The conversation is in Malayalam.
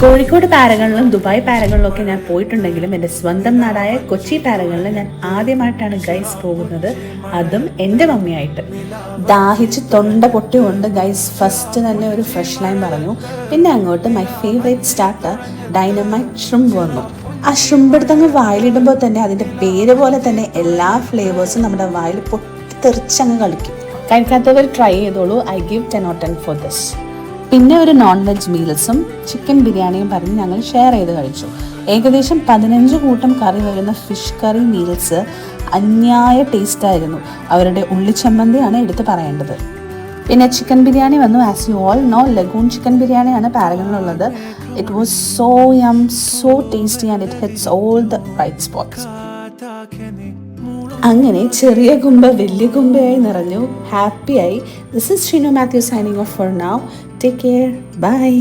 കോഴിക്കോട് പാരഗണിലും ദുബായ് പാരഗണിലും ഒക്കെ ഞാൻ പോയിട്ടുണ്ടെങ്കിലും എൻ്റെ സ്വന്തം നാടായ കൊച്ചി പാരഗണിൽ ഞാൻ ആദ്യമായിട്ടാണ് ഗൈസ് പോകുന്നത്, അതും എൻ്റെ മമ്മിയായിട്ട്. ദാഹിച്ച് തൊണ്ട പൊട്ടിക്കൊണ്ട് ഗൈസ് ഫസ്റ്റ് തന്നെ ഒരു ഫ്രഷ് ലൈൻ പറഞ്ഞു. പിന്നെ അങ്ങോട്ട് my favourite starter dynamite shrimp വന്നു. ആ ഷ്രിംപ് എടുത്തങ്ങ് വായിലിടുമ്പോൾ തന്നെ അതിൻ്റെ പേര് പോലെ തന്നെ എല്ലാ ഫ്ലേവേഴ്സും നമ്മുടെ വായിൽ പൊട്ടിത്തെറിച്ചങ്ങ് കളിക്കും. കഴിക്കാത്തവർ ട്രൈ ചെയ്തോളൂ. I give 10/10 for this. പിന്നെ ഒരു നോൺ വെജ് മീൽസും ചിക്കൻ ബിരിയാണിയും പറഞ്ഞ് ഞങ്ങൾ ഷെയർ ചെയ്ത് കഴിച്ചു. ഏകദേശം 15 കൂട്ടം കറി വരുന്ന ഫിഷ് കറി മീൽസ് അന്യായ ടേസ്റ്റായിരുന്നു. അവരുടെ ഉള്ളിച്ചമ്മന്തിയാണ് എടുത്ത് പറയേണ്ടത്. പിന്നെ ചിക്കൻ ബിരിയാണി വന്നു. As you all know, lagoon chicken ബിരിയാണിയാണ് പാരഗണിലുള്ളത്. It was so yum, so tasty and it hits all the right spots. അങ്ങനെ ചെറിയ കുമ്പ വലിയ കുമ്പയായി നിറഞ്ഞു. ഹാപ്പിയായി. This is Shinu Mathew signing off for now. Take care. By.